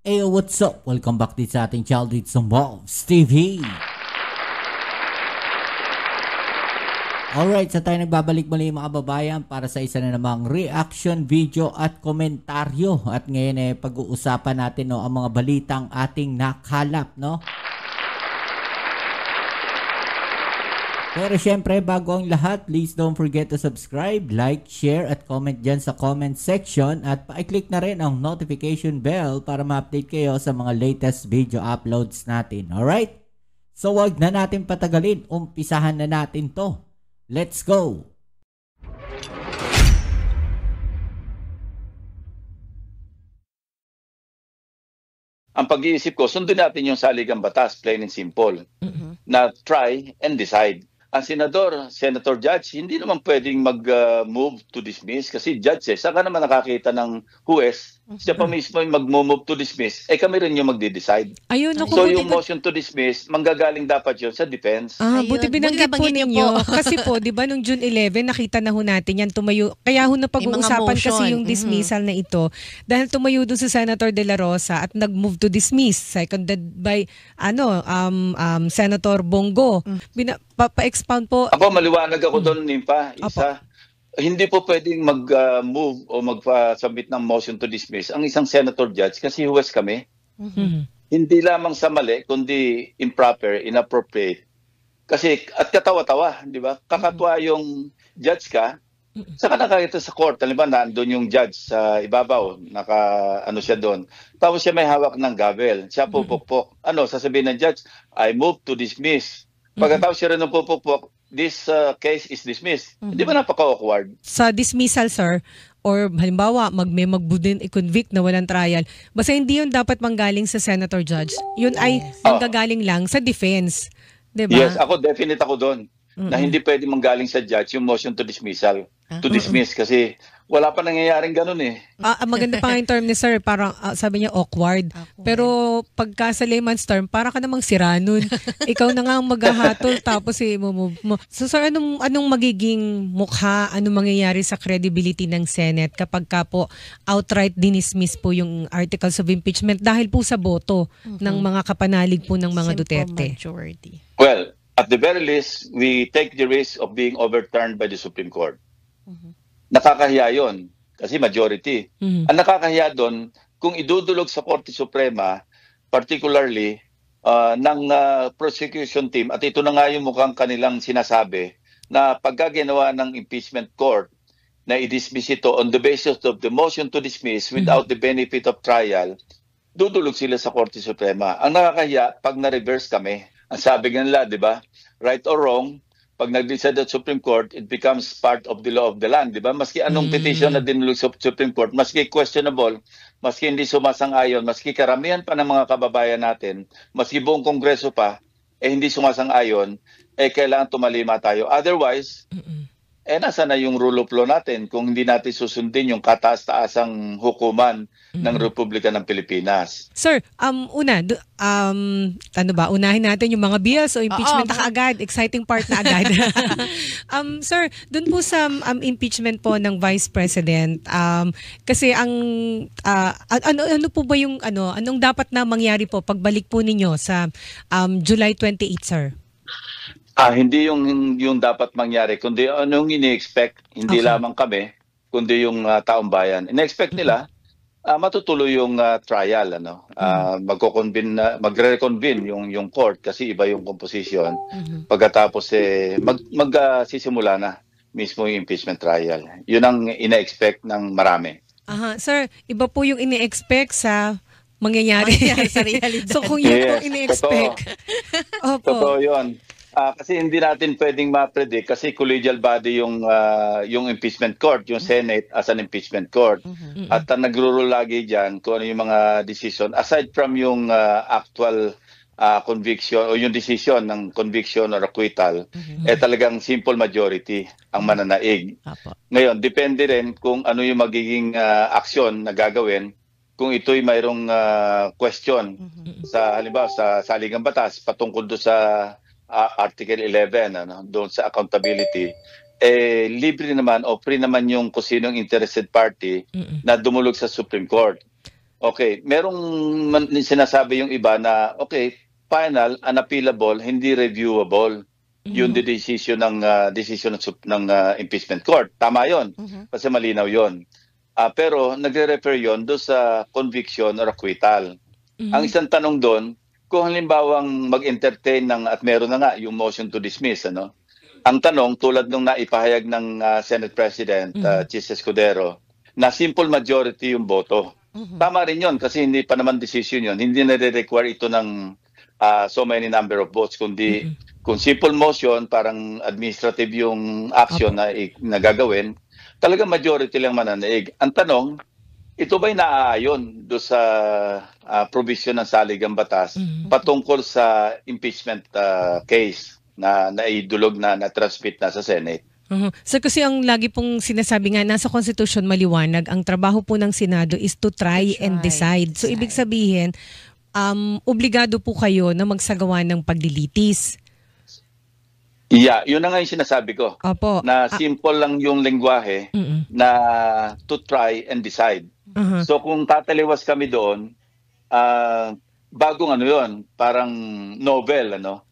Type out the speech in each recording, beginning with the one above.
Hey, what's up? Welcome back din sa ating Child With Some Balls TV. Alright, sa tayo nagbabalik muli mga kababayan para sa isa na namang reaction video at komentaryo. At ngayon pag-uusapan natin ang mga balitang ating nakalap, no? Pero syempre, bago ang lahat, please don't forget to subscribe, like, share, at comment dyan sa comment section. At pa-click na rin ang notification bell para ma-update kayo sa mga latest video uploads natin. Alright? So wag na natin patagalin, umpisahan na natin to. Let's go! Ang pag-iisip ko, sundin natin yung saligang batas, plain and simple, na try and decide. Ang Senator Judge, hindi naman pwedeng mag-move to dismiss kasi judge saka naman nakakita ng huwes, siya pa mismo yung mag-move to dismiss, kami rin yung magde-decide. So yung motion to dismiss, manggagaling dapat yun sa defense. Buti binanggit po ninyo. Kasi po, di ba, nung June 11, nakita na ho natin yan tumayo. Kaya ho na pag-uusapan kasi yung dismissal na ito. Dahil tumayo dun sa Senator De La Rosa at nag-move to dismiss, seconded by Senator Bongo. Pa-expound po. Ako, maliwanag ako doon, Nimpa. Isa, hindi po pwedeng mag-move o mag-submit ng motion to dismiss ang isang senator judge kasi huwes kami. Hindi lamang sa mali, kundi improper, inappropriate. Kasi, at katawa-tawa, di ba? Kakatwa yung judge ka, saka nakakita sa court, halimbawa nandun yung judge sa ibabaw, ano siya doon. Tapos siya may hawak ng gavel, siya pupukpok. Sasabihin ng judge, I move to dismiss. Pagkatapos siya rin ng pupukpok, this case is dismissed. Hindi ba napaka-awkward? Sa dismissal, sir, or halimbawa, mag-budin i-convict na walang trial, basta hindi yun dapat manggaling sa senator judge. Yun ay nanggagaling lang sa defense. Diba? Yes, definite ako doon. Na hindi pwede manggaling sa judge yung motion to dismissal. To dismiss kasi wala pa nangyayaring ganun eh. Maganda pa nga yung term ni sir, parang sabi niya awkward. Pero pagka sa layman's term, para ka namang sira nun. Ikaw na nga ang maghahatol tapos i-move mo. So sir, anong magiging mukha, anong mangyayari sa credibility ng Senate kapag ka po outright dinismiss po yung articles of impeachment dahil po sa boto ng mga kapanalig po ng mga Duterte? Majority. Well, at the very least, we take the risk of being overturned by the Supreme Court. Nakakahiya yun kasi majority. Ang nakakahiya doon, kung idudulog sa Korte Suprema, particularly ng prosecution team, at ito na nga yung mukhang kanilang sinasabi, na pagkaginawa ng impeachment court na i-dismiss ito on the basis of the motion to dismiss without the benefit of trial, dudulog sila sa Korte Suprema. Ang nakakahiya, pag na-reverse kami, ang sabi nga nila, di ba, right or wrong, pag nag-decide at Supreme Court, it becomes part of the law of the land, di ba? Maski anong petition na dinulog sa Supreme Court, maski questionable, maski hindi sumasang-ayon, maski karamihan pa ng mga kababayan natin, maski buong Kongreso pa, hindi sumasang-ayon, kailangan tumalima tayo. Otherwise, nasa na yung rule of law natin kung hindi natin susundin yung kataas-taasang hukuman ng Republika ng Pilipinas. Sir, unahin natin yung mga bills o impeachment na agad, exciting part na agad. Sir, dun po sa impeachment po ng Vice President, kasi ano po ba yung anong dapat na mangyari po pagbalik po ninyo sa July 28, sir? Hindi yung dapat mangyari, kundi anong ini-expect, hindi lamang kami, kundi yung taong bayan. In-expect nila, matutuloy yung trial, magre-reconvene yung court kasi iba yung composition. Pagkatapos magsisimula na mismo yung impeachment trial. Yun ang ina-expect ng marami. Sir, iba po yung ini-expect sa mangyayari sa realidad. So kung yun po ini-expect. Totoo yun. Kasi hindi natin pwedeng ma-predict kasi collegial body yung impeachment court, yung Senate as an impeachment court. At nagro-rule lagi dyan kung ano yung mga decision. Aside from yung actual conviction o yung decision ng conviction or acquittal, talagang simple majority ang mananaig. Ngayon, depende rin kung ano yung magiging aksyon na gagawin kung ito'y mayroong question sa halimbawa sa saligang batas patungkol do sa Article 11, doon sa accountability, libre naman o free naman yung kung sinong interested party na dumulog sa Supreme Court. Okay, merong sinasabi yung iba na okay, final, unappealable, hindi reviewable. Yun the decision ng impeachment court. Tama 'yon. Kasi malinaw 'yon. Pero nagre-refer 'yon do sa conviction or acquittal. Ang isang tanong doon, kung halimbawang mag-entertain at meron na nga yung motion to dismiss, ano? Ang tanong, tulad nung naipahayag ng Senate President Chis Escudero, na simple majority yung boto. Tama rin yun kasi hindi pa naman decision yun. Hindi na-require ito ng so many number of votes, kundi kung simple motion, parang administrative yung action na gagawin, talaga majority lang mananaig. Ang tanong, ito ba'y naaayon do sa provision ng saligang batas patungkol sa impeachment case na naidulog na transmit na sa Senate? So kasi ang lagi pong sinasabi nga, nasa Constitution maliwanag, ang trabaho po ng Senado is to try and decide. So ibig sabihin, obligado po kayo na magsagawa ng paglilitis. Yeah, yun na nga yung sinasabi ko. Opo. Na simple lang yung lengguwahe na to try and decide. So kung tataliwas kami doon, bagong ano yun, parang novel, ano?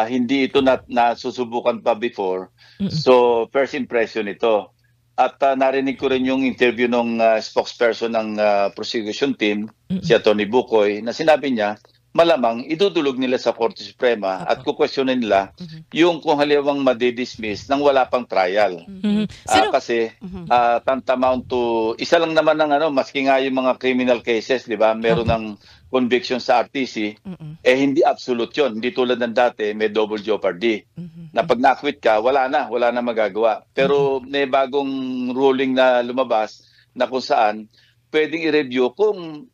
Hindi ito nasusubukan pa before. So first impression ito. At narinig ko rin yung interview ng spokesperson ng prosecution team, si Atty. Bukoy, na sinabi niya, malamang idudulog nila sa Korte Suprema at kukwestiyonin nila yung kung haliwang madidismiss nang wala pang trial. Kasi tantamount to, isa lang naman ng maski nga yung mga criminal cases, di ba? Meron ng conviction sa RTC, hindi absolute yun. Hindi tulad ng dati, may double jeopardy. Na pag na-acquit ka, wala na magagawa. Pero may bagong ruling na lumabas na kung saan pwedeng i-review kung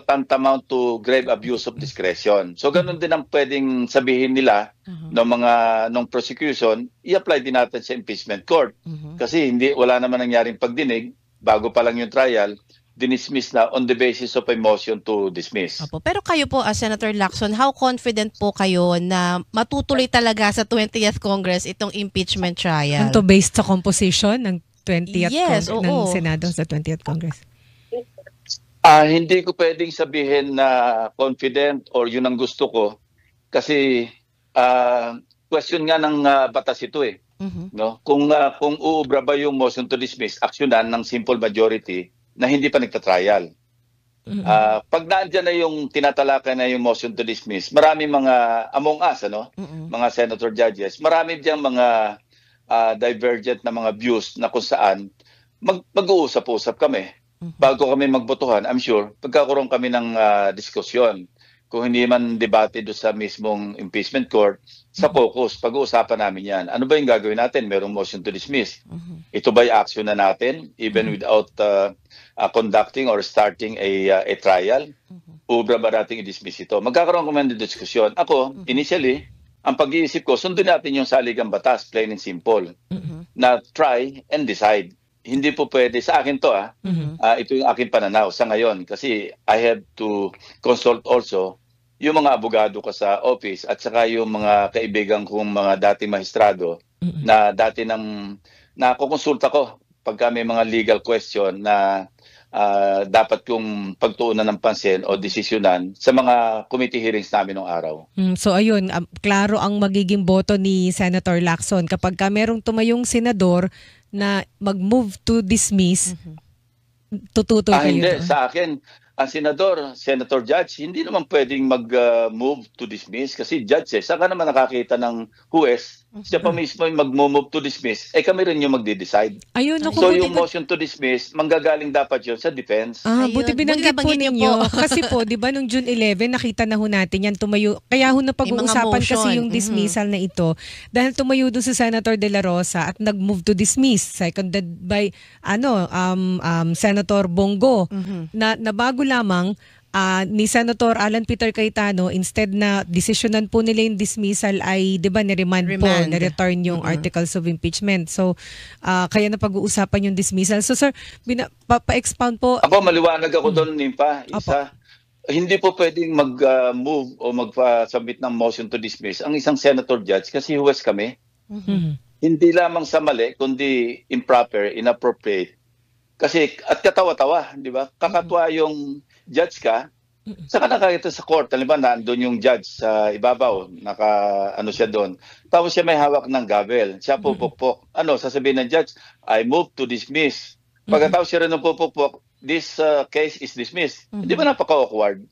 tantamount to grave abuse of discretion. So ganun din ang pwedeng sabihin nila ng prosecution, i-apply din natin sa impeachment court. Kasi wala naman nangyaring pagdinig, bago pa lang yung trial, dinismiss na on the basis of a motion to dismiss. Opo. Pero kayo po, Senator Lacson, how confident po kayo na matutuloy talaga sa 20th Congress itong impeachment trial? Ito based sa composition ng 20th ng Senado sa 20th Congress? Hindi ko pwedeng sabihin na confident or yun ang gusto ko kasi question nga ng batas ito eh. No? Kung uubra ba yung motion to dismiss, aksyonan ng simple majority na hindi pa nagtatrial. Pag naandyan na yung tinatalakay na yung motion to dismiss, marami mga among us, mga senator judges, marami diyang mga divergent na mga views na kung saan mag-uusap-usap kami. Bago kami magbotohan, I'm sure, pagkakaroon kami ng diskusyon. Kung hindi man debate doon sa mismong impeachment court, sa focus, pag-uusapan namin yan. Ano ba yung gagawin natin? Merong motion to dismiss. Ito ba yung action na natin, even without conducting or starting a trial? Ubra ba natin i-dismiss ito? Magkakaroon kami ng diskusyon. Ako, initially, ang pag-iisip ko, sundin natin yung saligang batas, plain and simple, na try and decide. Hindi po pwede, sa akin to ito yung aking pananaw sa ngayon kasi I have to consult also yung mga abogado ko sa office at saka yung mga kaibigan kong mga dating maestrado na dati nakukonsulta ko pagka may mga legal question na dapat kong pagtuunan ng pansin o desisyonan sa mga committee hearings namin noong araw. So ayun, klaro ang magiging boto ni Senator Lacson kapag merong tumayong senador na mag-move to dismiss, tututoy kayo? Hindi, sa akin, ang Senator Judge, hindi naman pwedeng mag-move to dismiss kasi judge saka naman nakakita ng huwes, siya pa mismo yung mag-move to dismiss, kami rin yung magde-decide. So yung motion to dismiss, manggagaling dapat yun sa defense. Buti binanggit po ninyo. Kasi po, di ba, nung June 11, nakita na ho natin yan tumayo. Kaya ho na pag-uusapan kasi yung dismissal na ito. Dahil tumayo doon si Senator De La Rosa at nag-move to dismiss, seconded by Senator Bongo, na bago lamang ni Senator Alan Peter Cayetano, instead na desisyonan po nila yung dismissal ay, di ba, ni-remand po, na-return yung articles of impeachment. So, kaya na pag-uusapan yung dismissal. So, sir, pa-expound po. Ako, maliwanag ako doon, Nimpa. Hindi po pwedeng mag-move o mag-submit ng motion to dismiss ang isang senator judge kasi huwes kami. Hindi lamang sa mali, kundi improper, inappropriate. Kasi at katawa-tawa, di ba? Kakatwa yung judge ka, saka nakakita sa court, halimbawa nandun yung judge sa ibabaw, ano siya doon. Tapos siya may hawak ng gavel, siya pupukpok. Ano, sasabihin ng judge, I move to dismiss. Pagkatapos siya rin ng pupukpok, this case is dismissed. Di ba napaka-awkward?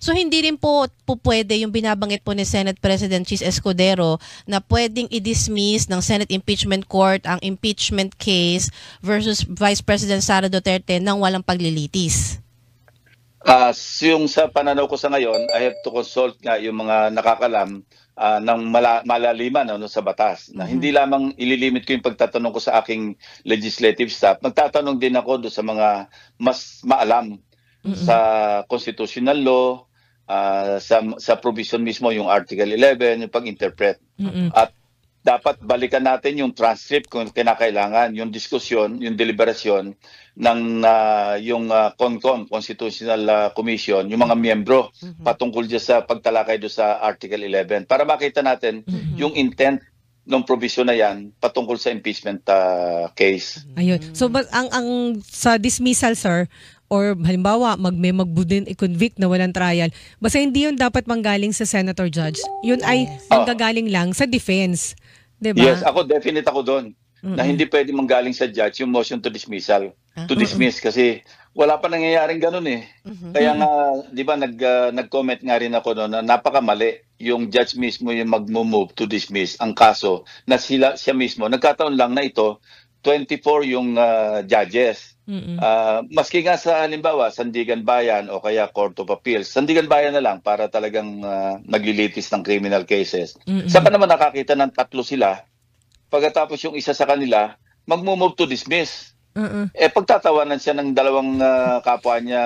So hindi rin po pwede yung binabanggit po ni Senate President Chis Escudero na pwedeng i-dismiss ng Senate Impeachment Court ang impeachment case versus Vice President Sara Duterte nang walang paglilitis. Yung sa pananaw ko sa ngayon, I have to consult nga yung mga nakakalam ng malaliman sa batas. Na hindi lamang ililimit ko yung pagtatanong ko sa aking legislative staff, magtatanong din ako doon sa mga mas maalam sa constitutional law, sa provision mismo, yung Article 11, yung pag-interpret. At dapat balikan natin yung transcript kung kinakailangan, yung diskusyon, yung deliberasyon ng yung CONCOM, Constitutional Commission, yung mga miyembro patungkol dyan sa pagtalakay doon sa Article 11 para makita natin yung intent ng provision na yan patungkol sa impeachment case. Ayun. So ang sa dismissal, sir, or halimbawa magbudin i-convict na walang trial, basta hindi yun dapat manggaling sa senator judge. Yun ay manggagaling lang sa defense. Diba? Yes, definite ako doon. Na hindi pwede manggaling sa judge yung motion to dismissal. To dismiss kasi wala pa nangyayaring ganun eh. Kaya nga, di ba, nag-comment nga rin ako doon na napakamali yung judge mismo yung mag-move to dismiss ang kaso na siya mismo. Nagkataon lang na ito, 24 yung judges. Maski nga sa halimbawa, Sandigan Bayan o kaya Court of Appeals, Sandigan Bayan na lang para talagang naglilitis ng criminal cases. Saka naman nakakita ng 3 sila, pagkatapos yung isa sa kanila, mag-move to dismiss. Pagtatawanan siya ng 2 kapwa niya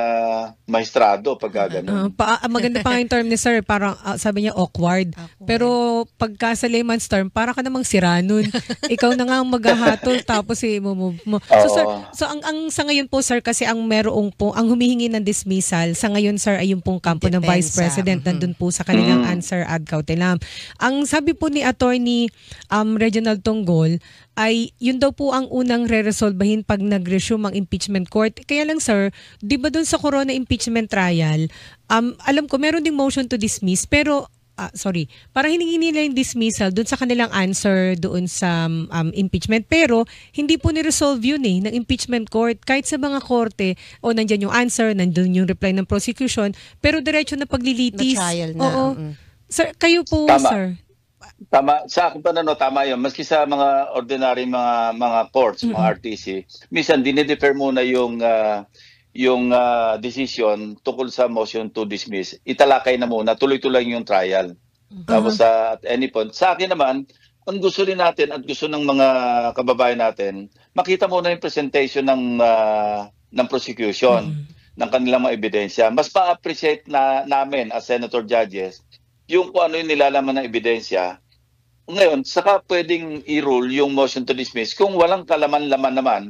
maestrado pag gano'n. Maganda pa nga yung term ni sir, parang sabi niya awkward. Pero pagka sa layman's term, para ka namang sira nun. Ikaw na nga ang maghahatol tapos i-move mo. So sir, ang sa ngayon po sir, kasi ang humihingi ng dismissal, sa ngayon sir ay yung pong kampo ng Vice President, nandun po sa kanilang answer ad cautelam. Ang sabi po ni Attorney Reginald Tonggol, ay yun daw po ang unang re-resolbahin pag nag-resume ang impeachment court. Kaya lang sir, di ba dun sa corona impeachment trial, alam ko meron ding motion to dismiss, pero para hiningi nila yung dismissal dun sa kanilang answer doon sa impeachment, pero hindi po ni-resolve yun ng impeachment court. Kahit sa mga korte, nandyan yung answer, nandun yung reply ng prosecution, pero diretso na paglilitis. Na trial na. Oo. Sir, kayo po, Tama. sir. Tama, sa akin tama yun. Maski sa mga ordinary mga courts, mga RTC, minsan dinidefer muna yung decision tungkol sa motion to dismiss. Italakay na muna, tuloy-tuloy yung trial. Tapos at any point, sa akin naman, ang gusto rin natin at gusto ng mga kababayan natin, makita muna yung presentation ng prosecution, ng kanilang mga ebidensya. Mas pa-appreciate namin as senator judges yung kung ano yung nilalaman ng ebidensya. Ngayon, saka pwedeng i-rule yung motion to dismiss kung walang kalaman-laman naman.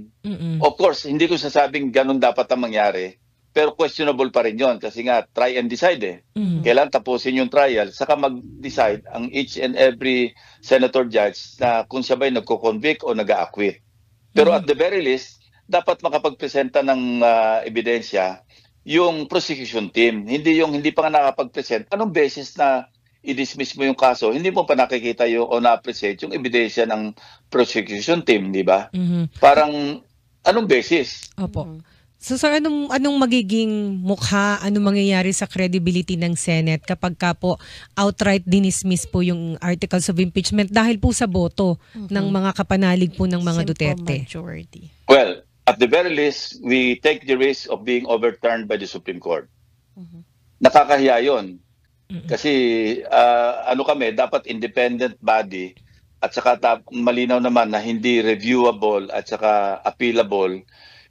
Of course, hindi ko sasabing ganun dapat ang mangyari. Pero questionable pa rin yun kasi nga try and decide Kailan tapusin yung trial, saka mag-decide ang each and every senator judge na kung siya ba'y nagko-convict o nag-a-acquit. Pero at the very least, dapat makapagpresenta ng ebidensya yung prosecution team. Hindi pa nga nakapag-present. Anong basis na i-dismiss mo yung kaso? Hindi mo pa nakikita o na-appreciate yung ebidensya ng prosecution team, di ba? Parang anong basis? Opo. So sir, anong magiging mukha, anong mangyayari sa credibility ng Senate kapag ka po outright dinismiss po yung articles of impeachment dahil po sa boto ng mga kapanalig po ng mga Duterte? Majority. Well, at the very least, we take the risk of being overturned by the Supreme Court. Nakakahiya yun. Kasi kami, dapat independent body at saka malinaw naman na hindi reviewable at saka appealable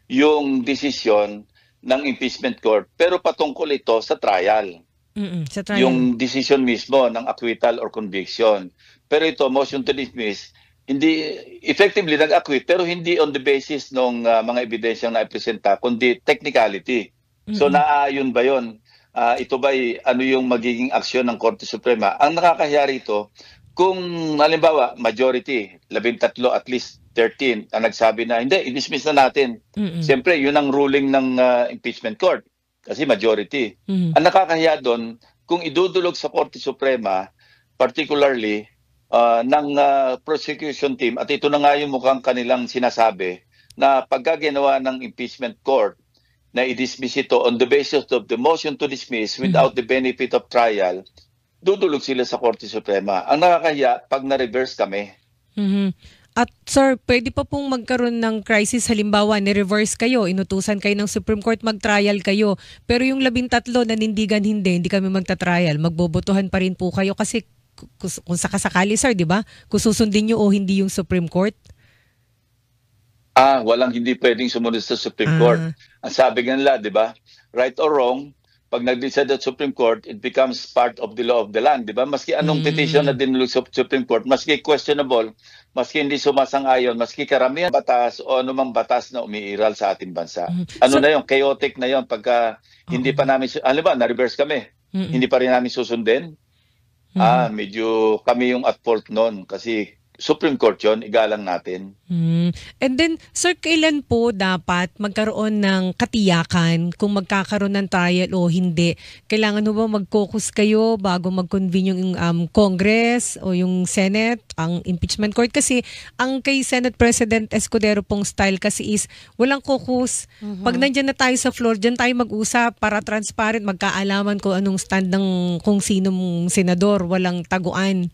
yung decision ng impeachment court. Pero patungkol ito sa trial. Sa trial. Yung decision mismo ng acquittal or conviction. Pero ito, motion to dismiss, hindi effectively nag-acquit pero hindi on the basis ng mga ebidensyang naipresenta kundi technicality. So naaayon ba yun? Ito ba ano yung magiging aksyon ng Korte Suprema? Ang nakakahiya rito, kung halimbawa, majority, 13 at least 13 ang nagsabi na hindi, i-dismiss na natin. Siyempre, yun ang ruling ng impeachment court kasi majority. Ang nakakahiya doon, kung idudulog sa Korte Suprema, particularly ng prosecution team, at ito na nga yung mukhang kanilang sinasabi, na pagka ginawa ng impeachment court na i-dismiss ito on the basis of the motion to dismiss without the benefit of trial, dudulog sila sa Korte Suprema. Ang nakakahiya, pag na-reverse kami. At sir, pwede pa pong magkaroon ng crisis, halimbawa, ni-reverse kayo, inutusan kayo ng Supreme Court, mag-trial kayo. Pero yung 13 nanindigan hindi kami magta-trial. Magbobotohan pa rin po kayo kasi kung sakasakali sir, di ba? Kung susundin nyo o hindi yung Supreme Court. Walang hindi pwedeng sumunod sa Supreme Court. Ang sabi nga nila, di ba? Right or wrong, pag nag-decide at Supreme Court, it becomes part of the law of the land, di ba? Maski anong petition na dinulog sa Supreme Court, maski questionable, maski hindi sumasang-ayon, maski karamihan batas o anumang batas na umiiral sa ating bansa. Na yung chaotic na yon pagka hindi pa namin, alam ba, na-reverse kami, hindi pa rin namin susundin. Medyo kami yung at fault noon kasi Supreme Court yun, igalang natin. And then, sir, kailan po dapat magkaroon ng katiyakan kung magkakaroon ng trial o hindi? Kailangan mo ba mag-caucus kayo bago mag-convene yung Congress o yung Senate, ang impeachment court? Kasi ang kay Senate President Escudero pong style kasi is walang caucus. Pag nandyan na tayo sa floor, dyan tayo mag-usap para transparent, magkaalaman kung anong stand ng kung sinong senador, walang taguan.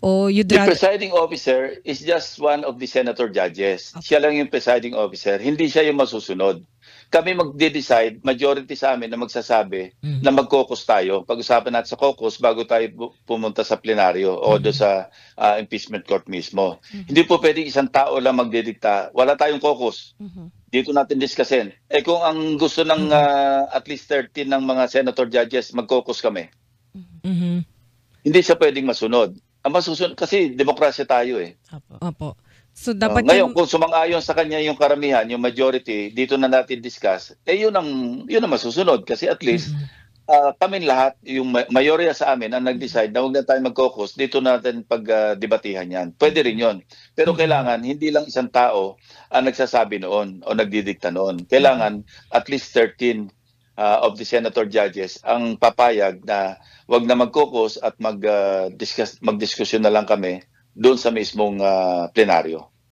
The presiding officer is just one of the senator judges. Siya lang yung presiding officer. Hindi siya yung masusunod. Kami magde-decide, majority sa amin na magsasabi na mag-caucus tayo. Pag-usapan natin sa caucus bago tayo pumunta sa plenaryo o do sa impeachment court mismo. Hindi po pwedeng isang tao lang magdidikta. Wala tayong caucus. Dito natin discussin. Kung ang gusto ng at least 13 ng mga senator judges, mag-caucus kami. Hindi siya pwedeng masunod. Ang masusunod, kasi demokrasya tayo Opo. So dapat ngayon, kung sumang-ayon sa kanya yung karamihan, yung majority, dito na natin discuss, yun ang masusunod. Kasi at least, kami lahat, yung mayorya sa amin, ang nag-decide na huwag na tayo mag-caucus, dito natin pag-debatihan yan. Pwede rin yun. Pero kailangan, hindi lang isang tao ang nagsasabi noon o nagdidikta noon. Kailangan at least 13 of the senator judges ang papayag na wag na mag-caucus at mag-discussion na lang kami doon sa mismong plenaryo.